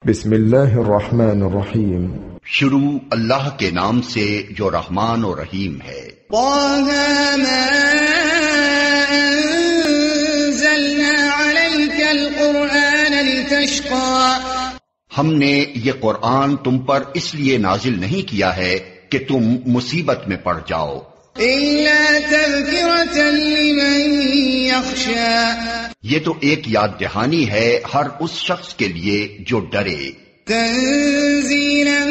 بسم اللہ الرحمن الرحیم. شروع اللہ کے نام سے جو رحمان و رحیم ہے. طه ما انزلنا عليك القرآن لتشقى. ہم نے یہ قرآن تم پر اس لیے نازل نہیں کیا ہے کہ تم مصیبت میں پڑ جاؤ. إلا تذكرة لمن يخشى. یہ تو ایک یاد دہانی ہے ہر اس شخص کے لیے جو ڈرے. تنزيلا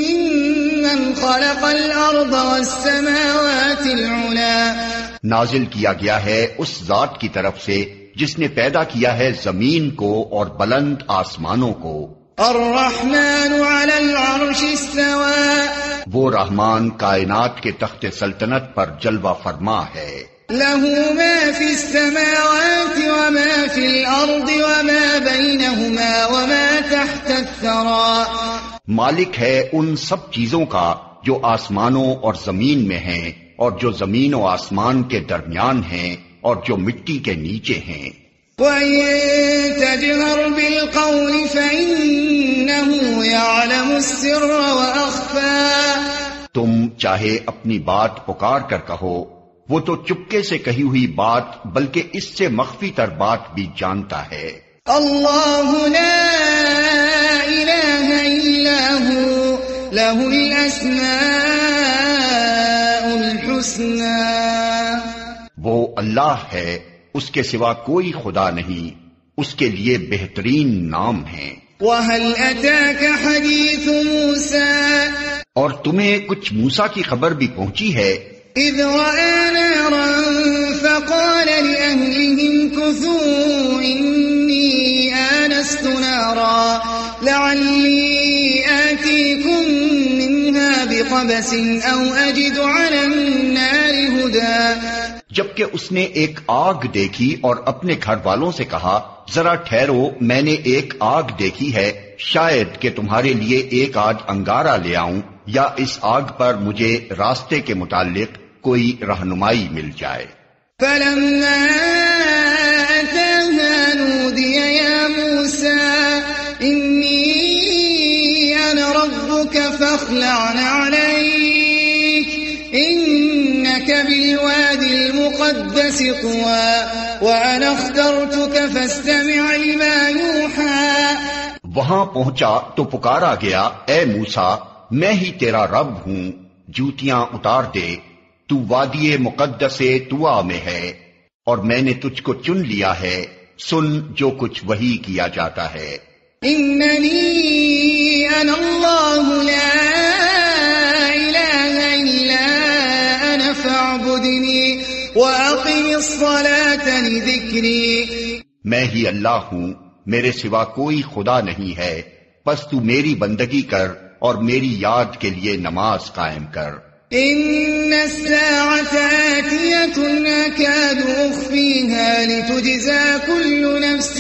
ممن خلق الأرض والسماوات العلى. نازل کیا گیا ہے اس ذات کی طرف سے جس نے پیدا کیا ہے زمین کو اور بلند آسمانوں کو. الرحمن على العرش استوى. وہ رحمان کائنات کے تخت سلطنت پر جلوہ فرما ہے. له ما في السماوات وما في الأرض وما بينهما وما تحت الثرى. مالک ہے ان سب چیزوں کا جو آسمانوں اور زمین میں ہیں اور جو زمین و آسمان کے درمیان ہیں اور جو مٹی کے نیچے ہیں. وَإِن تَجْهَرْ بِالْقَوْلِ فَإِنَّهُ يَعْلَمُ السِّرَّ وَأَخْفَى. تم چاہے اپنی بات پکار کر کہو، وہ تو چپکے سے کہی ہوئی بات بلکہ اس سے مخفی تر بات بھی جانتا ہے. اللہ لا الہ الا هو له الاسماء الحسنى. وہ اللہ ہے، اس کے سوا کوئی خدا نہیں، اس کے لیے بہترین نام ہیں. وَهَلْ أَتَاكَ حَدِيثُ مُوسَى. اور تمہیں کچھ موسیٰ کی خبر بھی پہنچی ہے. إِذْ رَأَىٰ نَارًا فَقَالَ لِأَهْلِهِ امْكُثُوا إِنِّي آنَسْتُ نَارًا لَعَلِّي آتِيكُم مِّنْهَا بِقَبَسٍ أَوْ أَجِدُ عَلَى النَّارِ هُدًى. جبکہ اس نے ایک آگ دیکھی اور اپنے گھر والوں سے کہا، ذرا ٹھہرو، میں نے ایک آگ دیکھی ہے، شاید کہ تمہارے لیے ایک آج انگارہ لے آؤں یا اس آگ پر مجھے راستے کے متعلق کوئی رہنمائی مل جائے. فَلَمَّا أَتَاهَا نُودِيَ يَا مُوسَىٰ إِنِّي أَنَا رَبُّكَ فَاخْلَعْ عَلَيْكَ إِنَّكَ بِالْوَادِ الْمُقَدَّسِ طُوًى وَأَنَا اخْتَرْتُكَ فَاسْتَمِعْ لِمَا يُوحَىٰ. وہاں پہنچا تو پکارا گیا، اے موسیٰ، میں ہی تیرا رب ہوں، جوتیاں اتار دے، تو وادی مقدس طویٰ میں ہے اور میں نے تجھ کو چن لیا ہے، سن جو کچھ وحی کیا جاتا ہے. إِنَّنِي أَنَا اللَّهُ لَا إِلَٰهَ إِلَّا أَنَا فَاعْبُدْنِي وَأَقِمِ الصَّلَاةَ لِذِكْرِي. میں ہی اللہ ہوں، میرے سوا کوئی خدا نہیں ہے، پس تو میری بندگی کر اور میری یاد کے لیے نماز قائم کر. إِنَّ السَّاعَةَ آتِيَةٌ أَكَادُ أُخْفِيهَا لِتُجْزَىٰ كُلُّ نَفْسٍ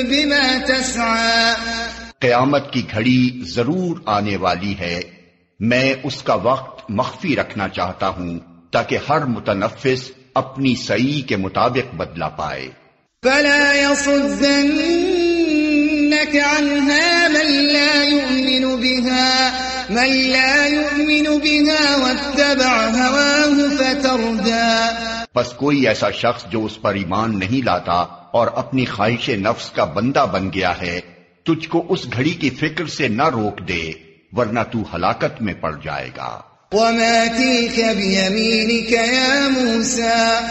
بِمَا تَسْعَىٰ. قیامت کی گھڑی ضرور آنے والی ہے، میں اس کا وقت مخفی رکھنا چاہتا ہوں تاکہ ہر متنفس اپنی سعی کے مطابق بدلہ پائے. فَلَا يَصُدَّنَّكَ عَنْهَا مَن لَّا يُؤْمِنُ بِهَا وَاتَّبَعَ هَوَاهُ فَتَرْدَىٰ. پس کوئی ایسا شخص جو اس پر ایمان نہیں لاتا اور اپنی خواہش نفس کا بندہ بن گیا ہے، تجھ کو اس گھڑی کی فکر سے نہ روک دے ورنہ تو ہلاکت میں پڑ جائے گا. وَمَا تِلْكَ بِيَمِينِكَ يَا مُوسَىٰ.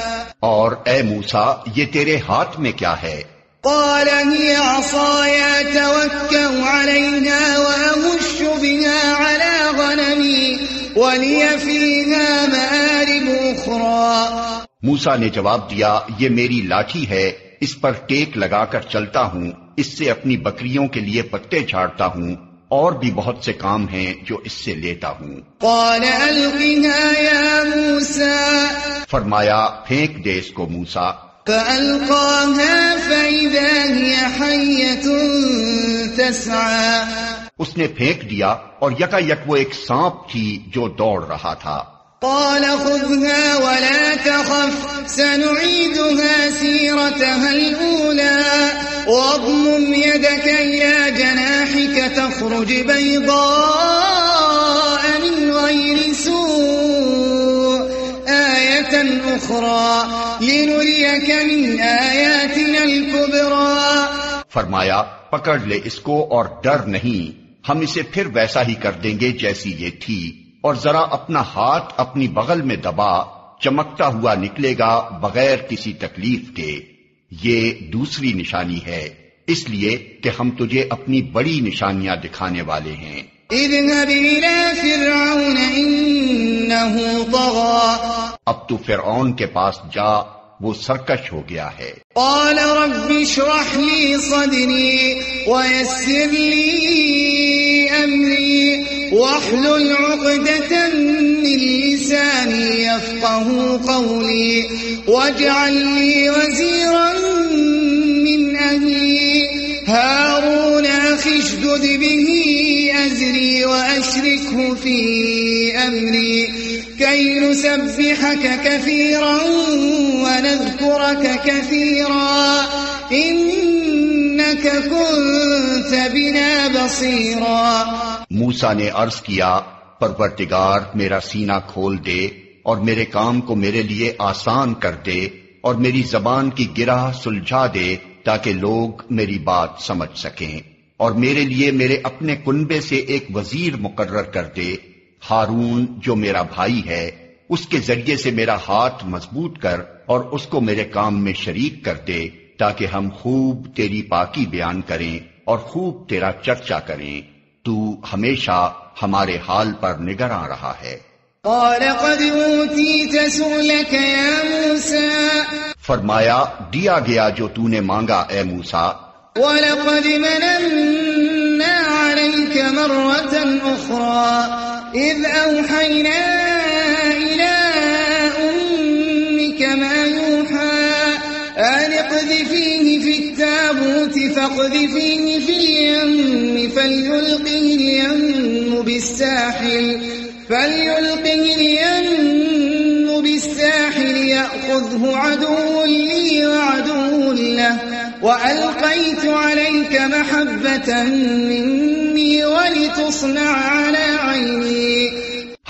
اور اے موسیٰ، یہ تیرے ہاتھ میں کیا ہے؟ قَالَ هِيَ عَصَايَ أَتَوَكَّأُ عَلَيْهَا وَأَهُشُّ بِهَا عَلَىٰ غَنَمِي وَلِيَ فِيهَا مَآرِبُ أُخْرَىٰ. موسیٰ نے جواب دیا، یہ میری لاٹھی ہے، اس پر ٹیک لگا کر چلتا ہوں، اس سے اپنی بکریوں کے لیے پتے جھاڑتا ہوں، اور بھی بہت سے کام ہیں جو اس سے لیتا ہوں. قَالَ أَلْقِهَا يَا مُوسَىٰ. فرمایا پھینک دے اس کو موسیٰ. فَأَلْقَاهَا فَإِذَا هِيَ حَيَّةٌ تَسْعَىٰ. اس نے پھینک دیا اور یکا یک وہ ایک سانپ تھی جو دوڑ رہا تھا. قال خذها ولا تخف سنعيدها سيرتها الأولى واضمم يدك إلى جناحك فاخرج بيضاء من غير سوء آية أخرى لنريك من آياتنا الكبرى. فرمایا پکڑ لے اس کو اور ڈر نہیں، ہم اسے پھر ویسا ہی کر دیں گے جیسی یہ تھی، اور ذرا اپنا ہاتھ اپنی بغل میں دبا، چمکتا ہوا نکلے گا بغیر کسی تکلیف کے. یہ دوسری نشانی ہے، اس لیے کہ ہم تجھے اپنی بڑی نشانیاں دکھانے والے ہیں. اذهب إلى فرعون إنه طغى. اب تو فرعون کے پاس جا، وہ سرکش ہو گیا ہے. قال رب اشرح لي صدري ويسر لي أمري واحلل عقدة من لساني يفقه قولي واجعل لي وزيرا من أهلي هارون أخي اشدد به أزري وأشركه في أمري كي نسبحك كثيرا ونذكرك كثيرا إنك كنت بنا بصيرا. موسیٰ نے عرض کیا، پروردگار میرا سینہ کھول دے اور میرے کام کو میرے لیے آسان کر دے اور میری زبان کی گرہ سلجھا دے تاکہ لوگ میری بات سمجھ سکیں، اور میرے لیے میرے اپنے کنبے سے ایک وزیر مقرر کر دے، ہارون جو میرا بھائی ہے، اس کے ذریعے سے میرا ہاتھ مضبوط کر اور اس کو میرے کام میں شریک کر دے تاکہ ہم خوب تیری پاکی بیان کریں اور خوب تیرا چرچا کریں. تو ہمیشہ ہمارے حال پر نگراں رہا ہے. قال قد اوتیت سؤلك يا موسى. فرمایا دیا گیا جو تو نے مانگا اے موسیٰ. وَلَقَدْ مَنَنَّا عَلَيْكَ مَرَّةً أُخْرَى إِذْ أَوْحَيْنَا إِلَىٰ أُمِّكَ مَا يُوحَىٰ أَنِ اقْذِفِيهِ فِي التَّابُوتِ فَاقْذِفِيهِ فِي الْيَمِّ فَلْيُلْقِهِ الْيَمُّ بِالسَّاحِلِ يَأْخُذْهُ عَدُوٌّ لِّي وَعَدُوٌّ لَّهُ وَأَلْقَيْتُ عَلَيْكَ مَحَبَّةً مِّنِّي وَلِتُصْنَعَ عَلَىٰ عَيْنِي.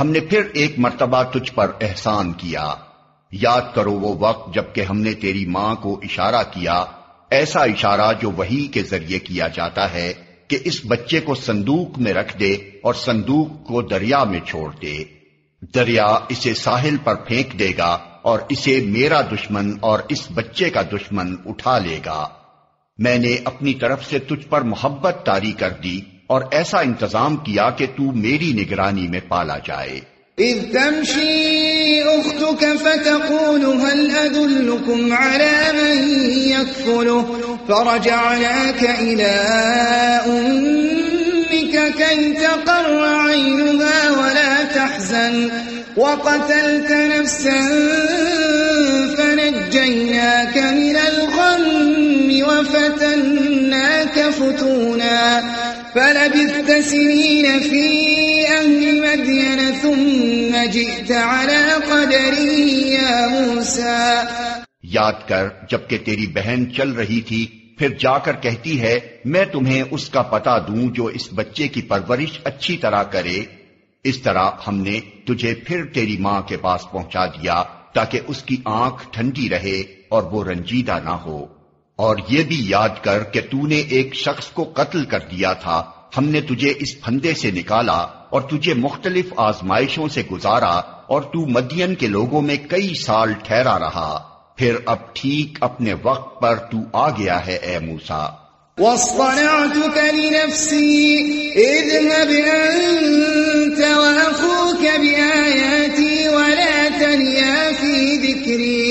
ہم نے پھر ایک مرتبہ تجھ پر احسان کیا. یاد کرو وہ وقت جب کہ ہم نے تیری ماں کو اشارہ کیا، ایسا اشارہ جو وحی کے ذریعے کیا جاتا ہے کہ اس بچے کو صندوق میں رکھ دے اور صندوق کو دریا میں چھوڑ دے. دریا اسے ساحل پر پھینک دے گا اور اسے میرا دشمن اور اس بچے کا دشمن اٹھا لے گا. میں نے اپنی طرف سے تجھ پر محبت طاری کر دی اور ایسا انتظام کیا کہ تو میری نگرانی میں پالا جائے. إذ تمشي أختك فتقول هل أدلكم على من يكفله فرجعناك إلى أمك كي تقر عينها ولا تحزن وقتلت نفسا فنجيناك من الغم وفتناك فتونا فلبثت سنين في أهل مدين ثم جئت على قدري يا موسى. یاد کر جبکہ تیری بہن چل رہی تھی پھر جا کر کہتی ہے میں تمہیں اس کا پتہ دوں جو اس بچے کی پرورش اچھی طرح کرے. اس طرح ہم نے تجھے پھر تیری ماں کے پاس پہنچا دیا تاکہ اس کی آنکھ ٹھنڈی رہے اور وہ رنجیدہ نہ ہو. اور یہ بھی یاد کر کہ تو نے ایک شخص کو قتل کر دیا تھا. ہم نے تجھے اس پھندے سے نکالا اور تجھے مختلف آزمائشوں سے گزارا اور تو مدین کے لوگوں میں کئی سال ٹھہرا رہا. پھر اب ٹھیک اپنے وقت پر تو آ گیا ہے اے موسیٰ. واصطنعتك لنفسي اذهب أنت وأخوك بآياتي ولا تنيا في ذكري.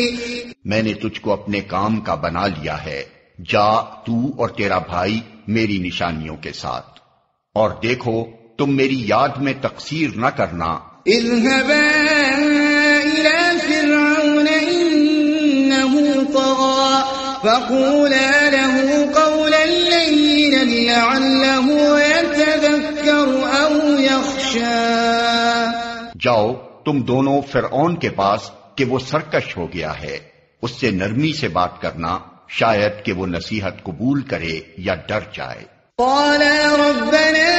میں نے تجھ کو اپنے کام کا بنا لیا ہے، جا تو اور تیرا بھائی میری نشانیوں کے ساتھ، اور دیکھو تم میری یاد میں تقصیر نہ کرنا. اذهبا إلى فرعون إنه طغى فقولا له قولا لينا لعله يتذكر أو يخشى. جاؤ تم دونوں فرعون کے پاس کہ وہ سرکش ہو گیا ہے، اس سے نرمی سے بات کرنا، شاید کہ وہ نصیحت قبول کرے یا ڈر جائے. قال ربنا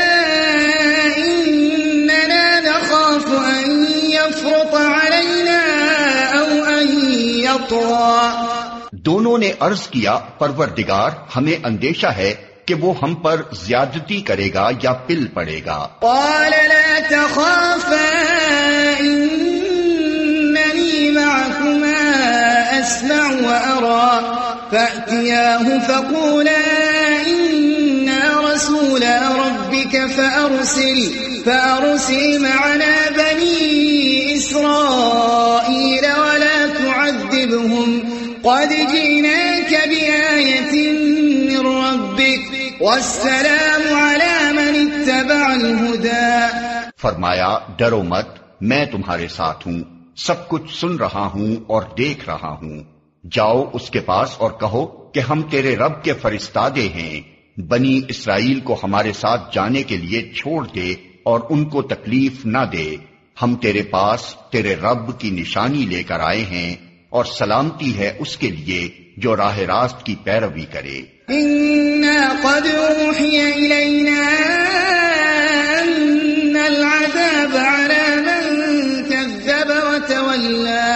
يطغى دونوں نے عرض کیا پروردگار ہمیں اندیشہ ہے کہ وہ ہم پر زیادتی کرے گا یا پل پڑے گا. قال لا تخافا إنني معكما أسمع وأرى فأتياه فقولا إنا رسول ربك فأرسل معنا بني إسرائيل ولا تعذبهم قد جئناك بآية من ربك والسلام على من اتبع الهدى. فرمایا ڈرو مت، میں تمہارے ساتھ ہوں، سب کچھ سن رہا ہوں اور دیکھ رہا ہوں. جاؤ اس کے پاس اور کہو کہ ہم تیرے رب کے فرستادے ہیں، بنی اسرائیل کو ہمارے ساتھ جانے کے لیے چھوڑ دے اور ان کو تکلیف نہ دے. ہم تیرے پاس تیرے رب کی نشانی لے کر آئے ہیں اور سلامتی ہے اس کے لیے جو راہ راست کی پیروی کرے. إنا قد أوحي إلينا أن العذاب على من كذب وتولى.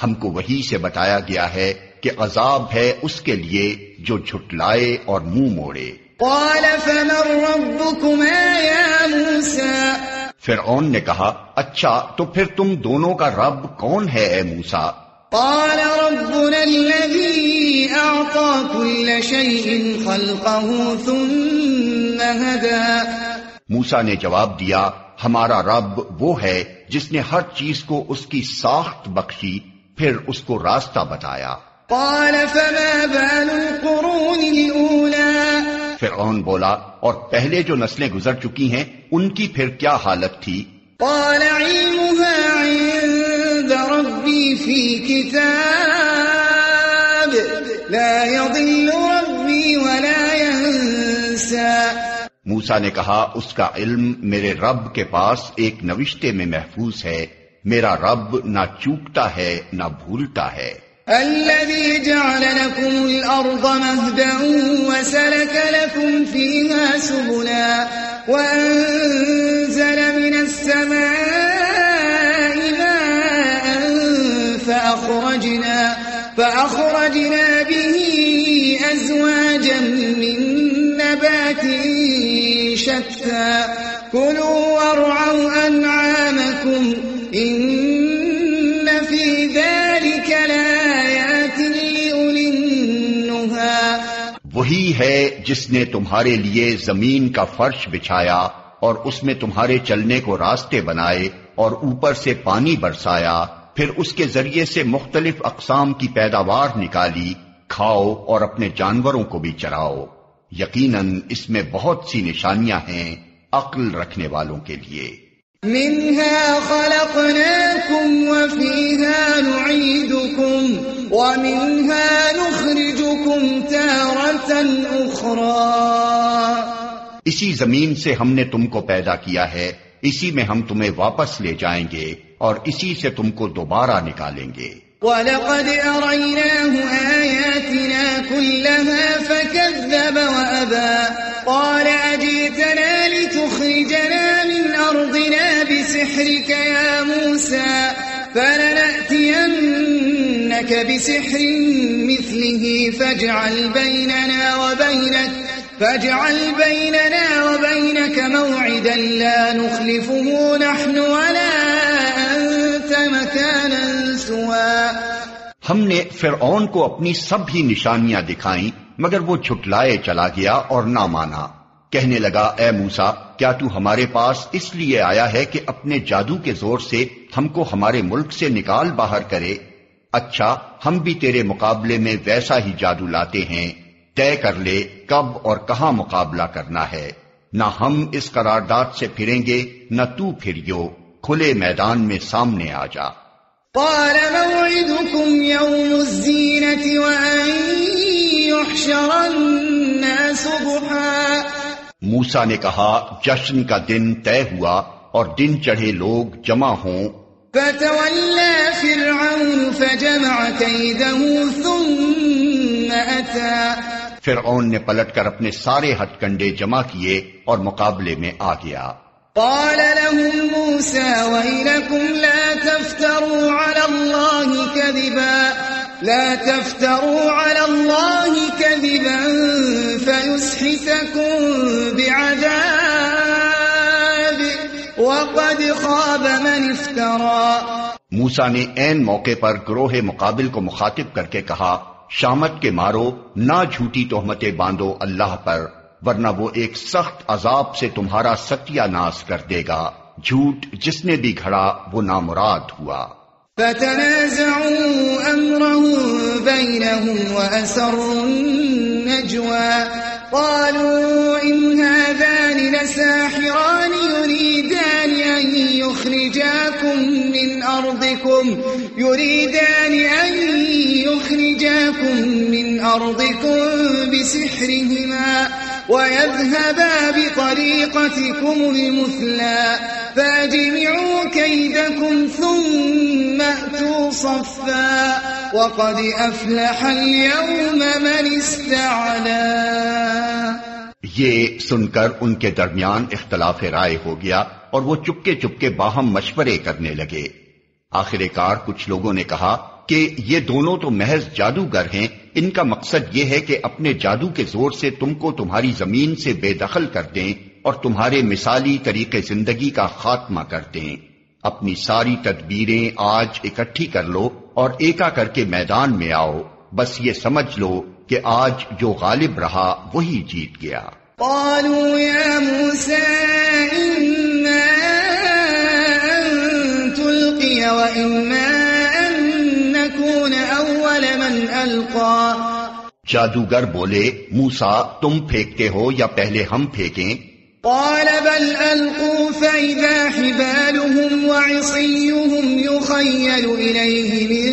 ہم کو وحی سے بتایا گیا ہے کہ عذاب ہے اس کے لیے جو جھٹلائے اور منہ موڑے. قال فمن ربكما يا موسى. فرعون نے کہا اچھا تو پھر تم دونوں کا رب کون ہے اے موسیٰ؟ قال ربنا الذي أعطى كل شيء خلقه ثم هدى. موسیٰ نے جواب دیا ہمارا رب وہ ہے جس نے ہر چیز کو اس کی ساخت بخشی پھر اس کو راستہ بتایا. قال فما بال القرون الأولى. فرعون بولا اور پہلے جو نسلیں گزر چکی ہیں ان کی پھر کیا حالت تھی؟ قال علمها عند ربي في كتاب لا يضل ربي ولا ينسى. موسیٰ نے کہا اس کا علم میرے رب کے پاس ایک نوشتے میں محفوظ ہے، میرا رب نہ چوکتا ہے نہ بھولتا ہے. الذي جعل لكم الأرض مهدا وسلك لكم فيها سبلا وأنزل من السماء ماء فأخرجنا به أزواجا من نبات شتى كلوا وارعوا أنعامكم إن في ذلك لآيات لأولي النهى. وہی ہے جس نے تمہارے لیے زمین کا فرش بچھایا اور اس میں تمہارے چلنے کو راستے بنائے اور اوپر سے پانی برسایا، پھر اس کے ذریعے سے مختلف اقسام کی پیداوار نکالی، کھاؤ اور اپنے جانوروں کو بھی چراؤ. یقیناً اس میں بہت سی نشانیاں ہیں عقل رکھنے والوں کے لیے. منها خلقناكم وفيها نعيدكم ومنها نخرجكم تارة أخرى. اسی زمین سے ہم نے تم کو پیدا کیا ہے، اسی میں ہم تمہیں واپس لے جائیں گے اور اسی سے تم کو دوبارہ نکالیں گے. وَلَقَدْ أَرَيْنَاهُ آيَاتِنَا كُلَّهَا فَكَذَّبَ وَأَبَى. قَالَ أَجِئْتَنَا لِتُخْرِجَنَا مِنْ أَرْضِنَا بِسِحْرِكَ يَا مُوسَى فَلَنَأْتِيَنَّكَ بِسِحْرٍ مِثْلِهِ فَاجْعَلْ بَيْنَنَا وَبَيْنَكَ مَوْعِدًا لَا نُخْلِفُهُ نَحْنُ وَلَا أَنْتَ مَكَانًا سُوًى. ہم نے فرعون کو اپنی سب ہی نشانیاں دکھائیں مگر وہ جھٹلائے چلا گیا اور نہ مانا. کہنے لگا اے موسیٰ کیا تو ہمارے پاس اس لیے آیا ہے کہ اپنے جادو کے زور سے ہم کو ہمارے ملک سے نکال باہر کرے؟ اچھا ہم بھی تیرے مقابلے میں ویسا ہی جادو لاتے ہیں، طے کر لے کب اور کہاں مقابلہ کرنا ہے. نہ ہم اس قرارداد سے پھریں گے نہ تو پھریو، کھلے میدان میں سامنے آ جا. قال موعدكم يوم الزينة وأن يحشر الناس ضحى. موسیٰ نے کہا جشن کا دن طے ہوا اور دن چڑھے لوگ جمع ہوں. فتولى فرعون فجمع كيده ثم أتى. فرعون نے پلٹ کر اپنے سارے ہتھ کنڈے جمع کیے اور مقابلے میں آ گیا. قال لهم موسى ويلكم لا تفتروا على الله كذبا فيسحتكم بعذاب وقد خاب من افترى. موسیٰ نے عین موقع پر گروہ مقابل کو مخاطب کر کے کہا، شامت کے مارو، نہ جھوٹی تہمتیں باندھو اللہ پر، ورنہ وہ ایک سخت عذاب سے تمہارا ستیہ ناش کر دے گا. جھوٹ جس نے بھی گھڑا وہ نامراد ہوا. فتنازعوا أمرهم بينهم وأسروا النجوى قالوا إن هذان لساحران يريدان أن يخرجاكم من أرضكم بسحرهما ويذهبا بطريقتكم المثلى فأجمعوا كيدكم ثم أتوا صفا وقد أفلح اليوم من استعلى. یہ سن کر ان کے درمیان اختلاف رائے ہو گیا اور وہ چپکے چپکے باہم مشورے کرنے لگے. آخر کار کچھ لوگوں نے کہا کہ یہ دونوں تو محض جادوگر ہیں، ان کا مقصد یہ ہے کہ اپنے جادو کے زور سے تم کو تمہاری زمین سے بے دخل کر دیں اور تمہارے مثالی طریقے زندگی کا خاتمہ کر دیں. اپنی ساری تدبیریں آج اکٹھی کر لو اور ایکا کر کے میدان میں آؤ. بس یہ سمجھ لو کہ آج جو غالب رہا وہی جیت گیا. قالوا يا موسى إما أن تلقي وإما أن نكون أول من ألقى. جادوگر بولے، موسیٰ تم پھینکتے ہو یا پہلے ہم پھینکیں؟ قال بل ألقوا فإذا حبالهم وعصيهم يخيل إليه من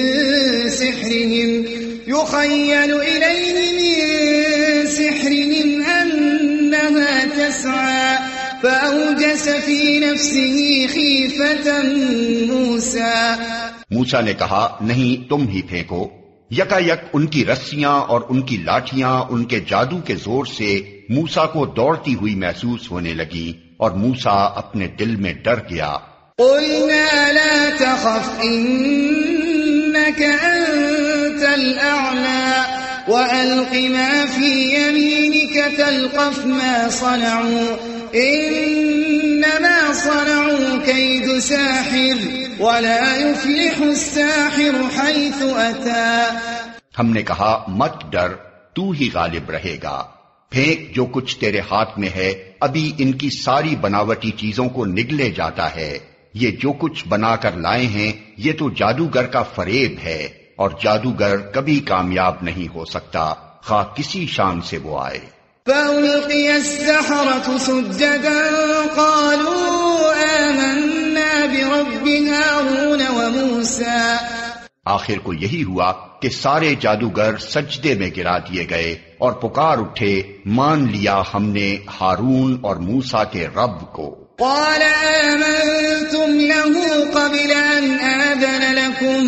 سحرهم أنها تسعى فأوجس في نفسه خيفة موسى. موسیٰ نے کہا نہیں تم ہی پھینکو. یکا یک ان کی رسیاں اور ان کی لاٹھیاں ان کے جادو کے زور سے موسیٰ کو دوڑتی ہوئی محسوس ہونے لگی اور موسیٰ اپنے دل میں ڈر گیا. قلنا لا تخف إنك أنت الأعلى وألق ما في يمينك تلقف ما صنعوا إنما صنعوا كيد ساحر ولا يفلح الساحر حيث أتى. ہم نے کہا مت ڈر، تو ہی غالب رہے گا. پھینک جو کچھ تیرے ہاتھ میں ہے، ابھی ان کی ساری بناوٹی چیزوں کو نگلے جاتا ہے. یہ جو کچھ بنا کر لائے ہیں یہ تو جادوگر کا فریب ہے، اور جادوگر کبھی کامیاب نہیں ہو سکتا خواہ کسی شان سے وہ آئے. فألقي السحرة سجدا قالوا آمنا برب هارون وموسى. آخر کو یہی ہوا کہ سارے جادوگر سجدے میں گرا دیے گئے اور پکار اٹھے، مان لیا ہم نے ہارون اور موسیٰ کے رب کو. قال آمنتم له قبل أن آذن لكم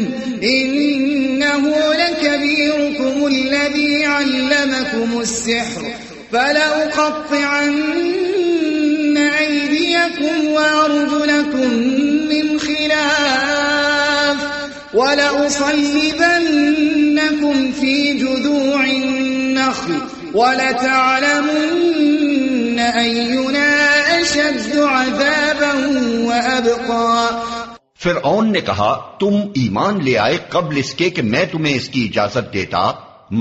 إنه لكبيركم الذي علمكم السحر فلأقطعن أيديكم وأرجلكم من خلاف ولأصلبنكم في جذوع النخل ولتعلمن أينا أشد عذابا وأبقى. فرعون نے کہا تم ایمان لے آئے قبل اس کے کہ میں تمہیں اس کی اجازت دیتا.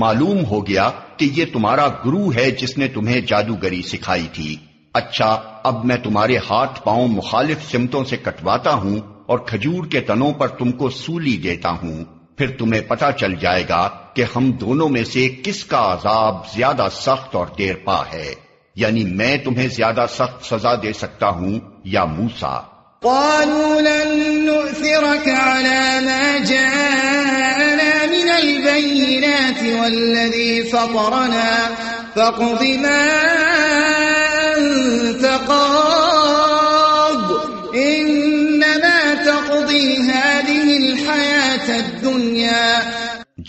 معلوم ہو گیا کہ یہ تمہارا گرو ہے جس نے تمہیں جادوگری سکھائی تھی. اچھا اب میں تمہارے ہاتھ پاؤں مخالف سمتوں سے کٹواتا ہوں اور کھجور کے تنوں پر تم کو سولی دیتا ہوں، پھر تمہیں پتہ چل جائے گا کہ ہم دونوں میں سے کس کا عذاب زیادہ سخت اور دیر پا ہے، یعنی میں تمہیں زیادہ سخت سزا دے سکتا ہوں یا موسیٰ. قالوا لن نؤثرك على ما جاءنا من البينات والذي فطرنا فاقض ما أنت قاض إنما تقضي هذه الحياة الدنيا.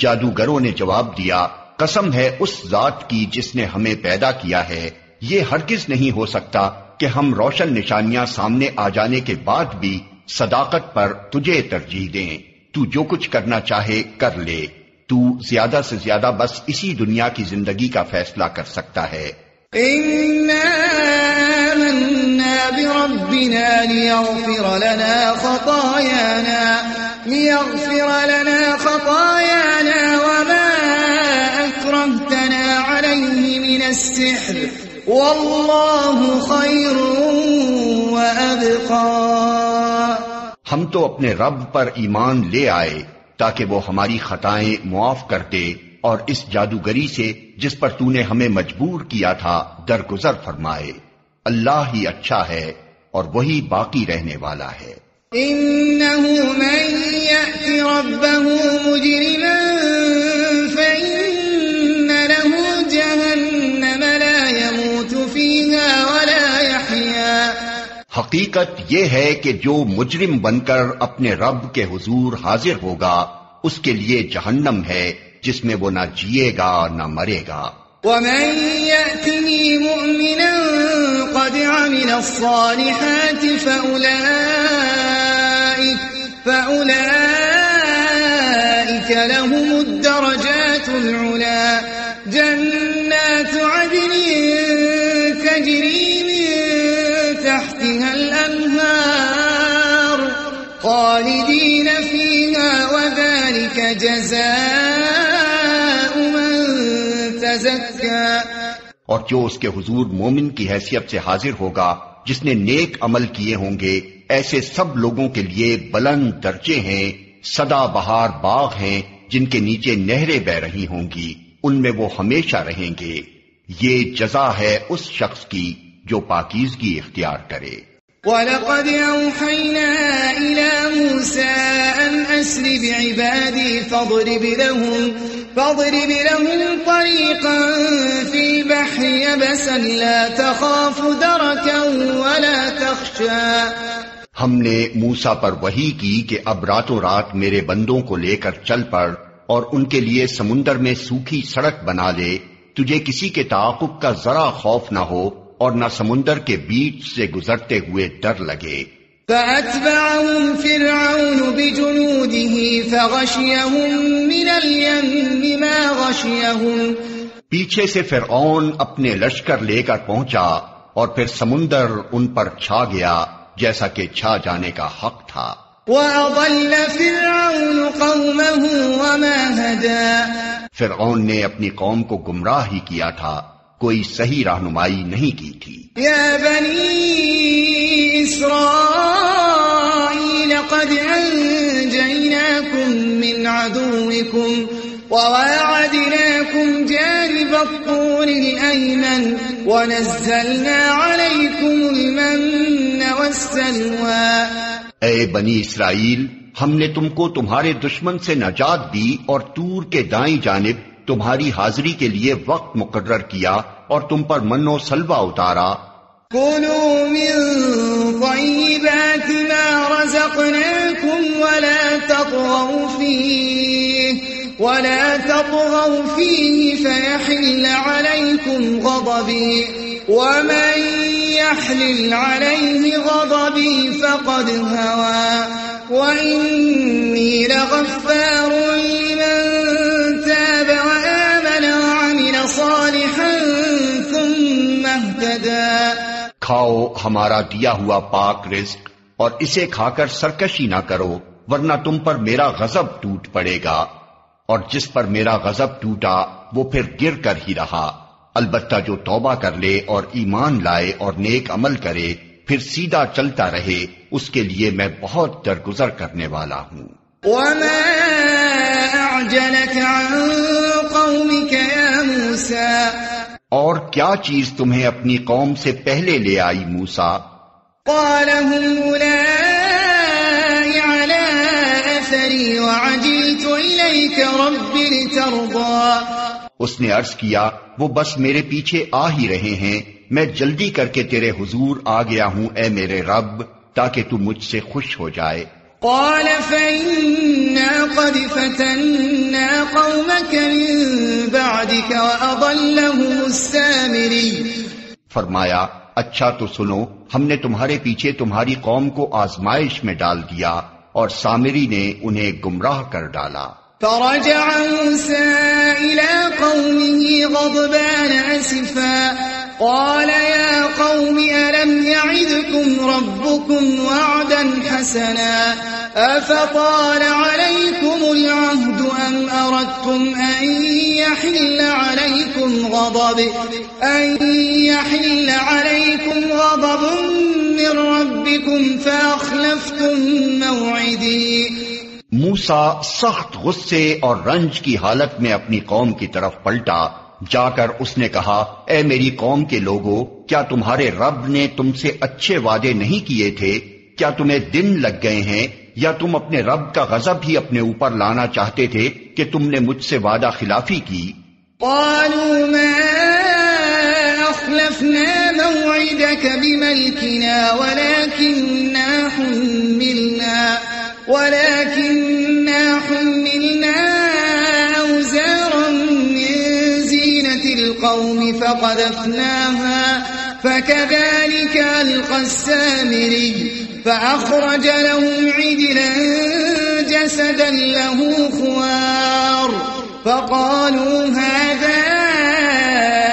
جادوگروں نے جواب دیا قسم ہے اس ذات کی جس نے ہمیں پیدا کیا ہے، یہ ہرگز نہیں ہو سکتا کہ کہ ہم روشن نشانیاں سامنے آ جانے کے بعد بھی صداقت پر تجھے ترجیح دیں. تو جو کچھ کرنا چاہے کر لے. تو زیادہ سے زیادہ بس اسی دنیا کی زندگی کا فیصلہ کر سکتا ہے. إنا آمنا بربنا ليغفر لنا خطايانا وما أكرهتنا عليه من السحر والله خير وأبقى. ہم تو اپنے رب پر ایمان لے آئے تاکہ وہ ہماری خطائیں معاف کر دے اور اس جادوگری سے جس پر تو نے ہمیں مجبور کیا تھا درگزر فرمائے. اللہ ہی اچھا ہے اور وہی باقی رہنے والا ہے. إنه من يأت ربه مجرما فإن له جهنم لا يموت فيها ولا يحيا. حقیقت یہ ہے کہ جو مجرم بن کر اپنے رب کے حضور حاضر ہوگا اس کے لیے جہنم ہے جس میں وہ نہ جیے گا نہ مرے گا. ومن يأته مؤمنا قد عمل الصالحات فأولئك لهم الدرجات العلا جنات عدن تجري من تحتها الأنهار خالدين فيها وذلك جزاء من تزكى. اور جو اس کے حضور مومن کی حیثیت سے حاضر ہوگا جس نے نیک عمل کیے ہوں گے ایسے سب لوگوں کے لیے بلند درجے ہیں. سدا بہار باغ ہیں جن کے نیچے نہریں بہ رہی ہوں گی. ان میں وہ ہمیشہ رہیں گے. یہ جزا ہے اس شخص کی جو پاکیزگی اختیار کرے. وَلَقَدْ أَوْحَيْنَا إِلَى مُوسَىٰ أَنْ أَسْرِ بِعِبَادِي فَاضْرِبْ لَهُمْ طَرِيقًا فِي الْبَحْرِ يَبَسًا لَا تَخَافُ دَرَكًا وَلَا تَخْشَىٰ. ہم نے موسیٰ پر وحی کی کہ اب راتوں رات میرے بندوں کو لے کر چل پڑ اور ان کے لیے سمندر میں سوکھی سڑک بنا لے. تجھے کسی کے تعاقب کا ذرا خوف نہ ہو اور نہ سمندر کے بیچ سے گزرتے ہوئے ڈر لگے. فَأَتْبَعَهُمْ فِرْعَوْنُ بِجُنُودِهِ فَغَشِيَهُمْ مِنَ الْيَمِّ مَا غَشِيَهُمْ. پیچھے سے فرعون اپنے لشکر لے کر پہنچا اور پھر سمندر ان پر چھا گیا جیسا کہ چھا جانے کا حق تھا. وَأَضَلَّ فِرْعَوْنُ قَوْمَهُ وَمَا هَدَىٰ. فرعون نے اپنی قوم کو گمراہ ہی کیا تھا، کوئی صحیح رہنمائی نہیں کی تھی. يا بني إسرائيل قد أنجيناكم من عدوكم وواعدناكم جانب الطور الأيمن ونزلنا عليكم المن والسلوى. اے بنی اسرائیل، ہم نے تم کو تمہارے دشمن سے نجات دی اور طور کے دائیں جانب تمہاری حاضری کے لیے وقت مقرر کیا اور تم پر من و سلوہ اتارا. كلوا من طيبات ما رزقناكم ولا تطغوا فيه فيحل عليكم غضبي ومن يحلل عليه غضبي فقد هوى وإني لغفار لمن تاب وآمن وعمل صالحا ثم اهتدى. کھاؤ ہمارا دیا ہوا پاک رزق اور اسے کھا کر سرکشی نہ کرو ورنہ تم پر میرا غضب ٹوٹ پڑے گا، اور جس پر میرا غضب ٹوٹا وہ پھر گر کر ہی رہا. البتہ جو توبہ کر لے اور ایمان لائے اور نیک عمل کرے پھر سیدھا چلتا رہے اس کے لیے میں بہت درگزر کرنے والا ہوں. وما أعجلك عن قومك يا موسى. اور کیا چیز تمہیں اپنی قوم سے پہلے لے آئی موسیٰ؟ قال هم أولئك على أثري وعجلت إليك رب لترضى. اس نے عرض کیا وہ بس میرے پیچھے آ ہی رہے ہیں، میں جلدی کر کے تیرے حضور آ گیا ہوں اے میرے رب تاکہ تو مجھ سے خوش ہو جائے. قال فإنا قد فتنا قومك من بعدك وأضلهم السامري. فرمایا اچھا تو سنو، ہم نے تمہارے پیچھے تمہاری قوم کو آزمائش میں ڈال دیا اور سامری نے انہیں گمراہ کر ڈالا۔ فرجع موسى إلى قومه غضبان أسفا قال يا قوم ألم يعدكم ربكم وعدا حسنا أفطال عليكم العهد أم أردتم أن يحل عليكم غضب من ربكم فأخلفتم موعدي۔ موسیٰ سخت غصے اور رنج کی حالت میں اپنی قوم کی طرف پلٹا، جا کر اس نے کہا، اے میری قوم کے لوگو، کیا تمہارے رب نے تم سے اچھے وعدے نہیں کیے تھے؟ کیا تمہیں دن لگ گئے ہیں، یا تم اپنے رب کا غضب ہی اپنے اوپر لانا چاہتے تھے کہ تم نے مجھ سے وعدہ خلافی کی؟ قالوا ما أخلفنا موعدك بملكنا ولكننا حملنا أوزارا من زينة القوم فقذفناها فكذلك ألقى السامري فأخرج لهم عجلا جسدا له خوار فقالوا هذا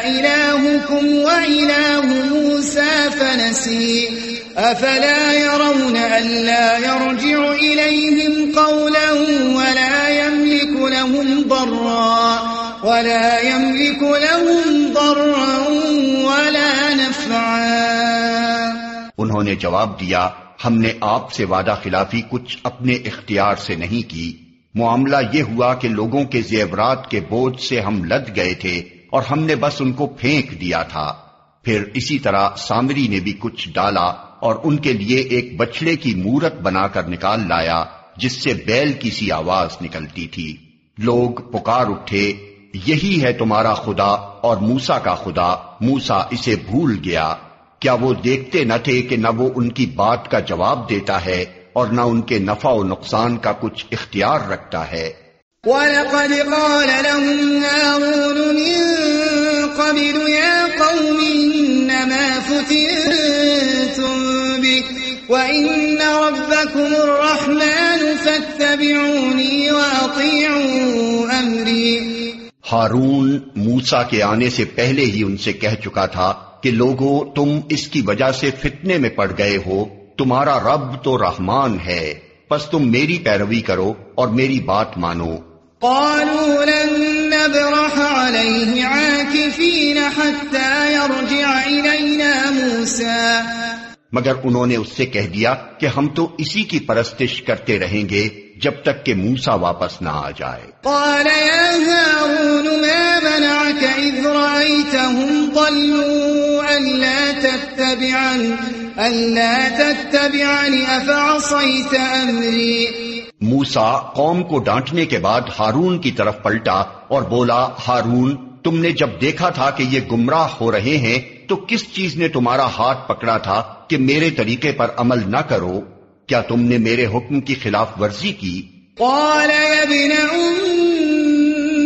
إلهكم وإله موسى فنسي أفلا يرون ألا يرجع إليهم قولا ولا يملك لهم ضرا ولا نفعا۔ انہوں نے جواب دیا، ہم نے آپ سے وعدہ خلافی کچھ اپنے اختیار سے نہیں کی، معاملہ یہ ہوا کہ لوگوں کے زیورات کے بوجھ سے ہم لد گئے تھے اور ہم نے بس ان کو پھینک دیا تھا۔ پھر اسی طرح سامری نے بھی کچھ ڈالا اور ان کے لیے ایک بچڑے کی مورت بنا کر نکال لایا جس سے بیل کی سی آواز نکلتی تھی۔ لوگ پکار اٹھے، یہی ہے تمہارا خدا اور موسیٰ کا خدا، موسیٰ اسے بھول گیا۔ کیا وہ دیکھتے نہ تھے کہ نہ وہ ان کی بات کا جواب دیتا ہے اور نہ ان کے نفع و نقصان کا کچھ اختیار رکھتا ہے؟ وَلَقَدْ قَالَ لَهُمْ هَارُونُ مِن قَبْلُ يَا قَوْمِ إِنَّمَا فُتِنتُم بِهِ وَإِنَّ رَبَّكُمُ الرَّحْمَنُ فَاتَّبِعُونِي وَأَطِيعُوا أَمْرِي۔ ہارون موسیٰ کے آنے سے پہلے ہی ان سے کہہ چکا تھا کہ لوگو، تم اس کی وجہ سے فتنے میں پڑ گئے ہو، تمہارا رب تو رحمان ہے، پس تم میری پیروی کرو اور میری بات مانو۔ قالوا لن نبرح عليه عاكفين حتى يرجع إلينا موسى۔ مگر انہوں نے اس سے کہہ دیا کہ ہم تو اسی کی پرستش کرتے رہیں گے جب تک کہ موسیٰ واپس نہ آ جائے۔ قال يا هارون ما منعك إذ رأيتهم ضلوا ألا تتبعني أفعصيت أمري۔ موسیٰ قوم کو ڈانٹنے کے بعد ہارون کی طرف پلٹا اور بولا، ہارون، تم نے جب دیکھا تھا کہ یہ گمراہ ہو رہے ہیں تو کس چیز نے تمہارا ہاتھ پکڑا تھا کہ میرے طریقے پر عمل نہ کرو؟ کیا تم نے میرے حکم کی خلاف ورزی کی؟ قال يا ابن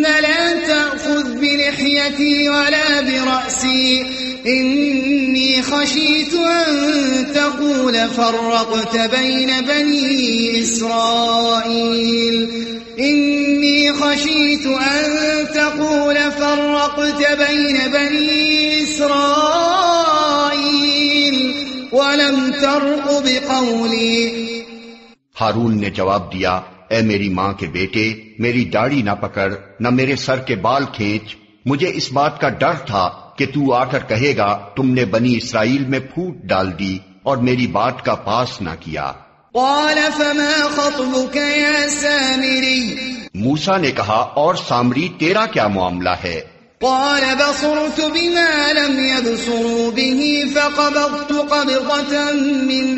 لا تأخذ بلحيتي ولا برأسي إني خشيت أن تقول فرقت بين بني إسرائيل ولم ترقب قولي۔ ہارون نے جواب دیا، اے میری ماں کے بیٹے، میری داڑھی نہ پکڑ، نہ میرے سر کے بال کھینچ، مجھے اس بات کا ڈر تھا کہ تو آ کر کہے گا تم نے بنی اسرائیل میں پھوٹ ڈال دی اور میری بات کا پاس نہ کیا۔ قال فما خطبك يا سامري؟ موسیٰ نے کہا، اور سامری تیرا کیا معاملہ ہے؟ قال بصرت بما لم يبصروا به فقبضت قبضة من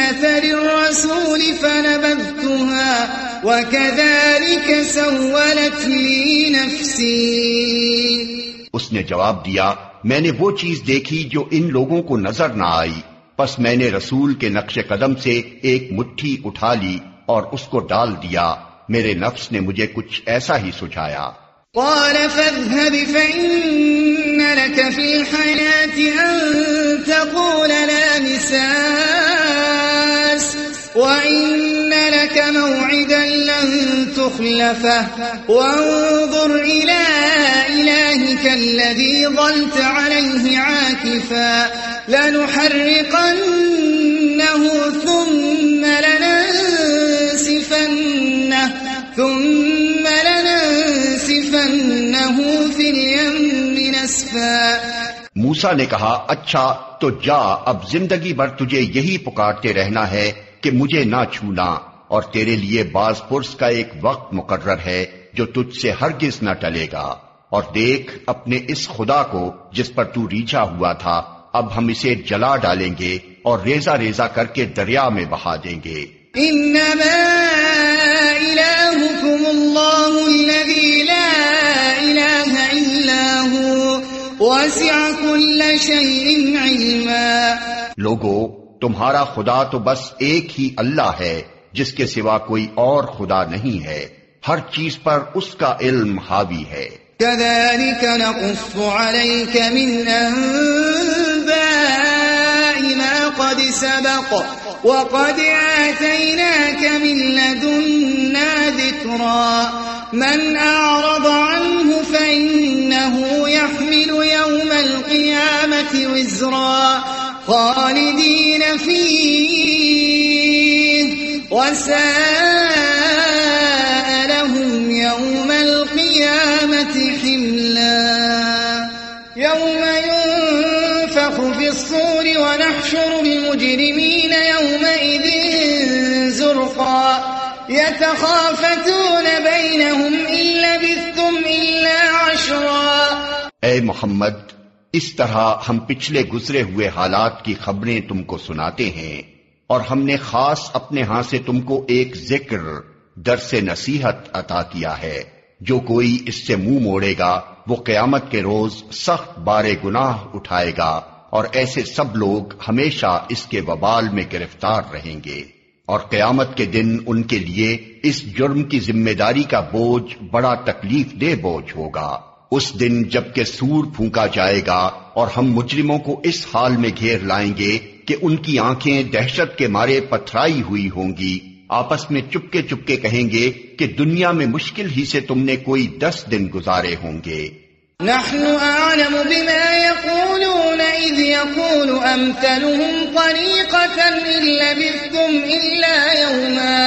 أثر الرسول فنبذتها وكذلك سولت لي نفسي۔ اس نے جواب دیا، میں نے وہ چیز دیکھی جو ان لوگوں کو نظر نہ آئی، پس میں نے رسول کے نقش قدم سے ایک مٹھی اٹھا لی اور اس کو ڈال دیا، میرے نفس نے مجھے کچھ ایسا ہی سجھایا۔ قال فاذهب فإن لك في الحياة أن تقول لا مساس وإن لك موعدا لن تخلفه وانظر إلى إلهك الذي ظلت عليه عاكفا لنحرقنه ثم لننسفنه في اليم نسفا. موسیٰ نے کہا اچھا تو جا، اب زندگی بھر تجھے یہی پکارتے رہنا ہے کہ مجھے نہ چھونا، اور تیرے لیے باز پرس کا ایک وقت مقرر ہے جو تجھ سے ہرگز نہ ٹلے گا، اور دیکھ اپنے اس خدا کو جس پر تو ریجھا ہوا تھا، اب ہم اسے جلا ڈالیں گے اور ریزہ ریزہ کر کے دریا میں بہا دیں گے. انما الہکم اللہ الذی لا الہ الا هو وسع كل شیء علما. لوگو، تمہارا خدا تو بس ایک ہی اللہ ہے جس کے سوا کوئی اور خدا نہیں ہے، ہر چیز پر اس کا علم حاوی ہے. كذلك نقص عليك من أنباء ما قد سبق وقد آتيناك من لدنا ذكرا من أعرض عنه فإنه يحمل يوم القيامة وزرا خالدين فيه وساء لهم يوم القيامة حملا. يوم ينفخ في الصور ونحشر المجرمين يومئذ زرقا يتخافتون بينهم إن لبثتم إلا عشرا. اے محمد، اس طرح ہم پچھلے گزرے ہوئے حالات کی خبریں تم کو سناتے ہیں، اور ہم نے خاص اپنے ہاں سے تم کو ایک ذکر درس نصیحت عطا کیا ہے. جو کوئی اس سے منہ موڑے گا وہ قیامت کے روز سخت بارے گناہ اٹھائے گا، اور ایسے سب لوگ ہمیشہ اس کے وبال میں گرفتار رہیں گے، اور قیامت کے دن ان کے لیے اس جرم کی ذمہ داری کا بوجھ بڑا تکلیف دہ بوجھ ہوگا. اس دن جب کہ سور پھونکا جائے گا اور ہم مجرموں کو اس حال میں گھیر لائیں گے کہ ان کی آنکھیں دہشت کے مارے پتھرائی ہوئی ہوں گی، آپس میں چپکے چپکے کہیں گے کہ دنیا میں مشکل ہی سے تم نے کوئی 10 دن گزارے ہوں گے. نحن اعلم بما يقولون اذ يقول امثلهم طريقة ان لبثتم الا يوما.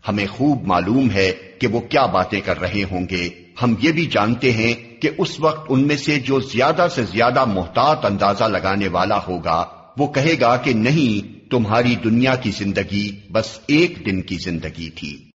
ہمیں خوب معلوم ہے کہ وہ کیا باتیں کر رہے ہوں گے. ہم یہ بھی جانتے ہیں کہ اس وقت ان میں سے جو زیادہ سے زیادہ محتاط اندازہ لگانے والا ہوگا وہ کہے گا کہ نہیں، تمہاری دنیا کی زندگی بس 1 دن کی زندگی تھی.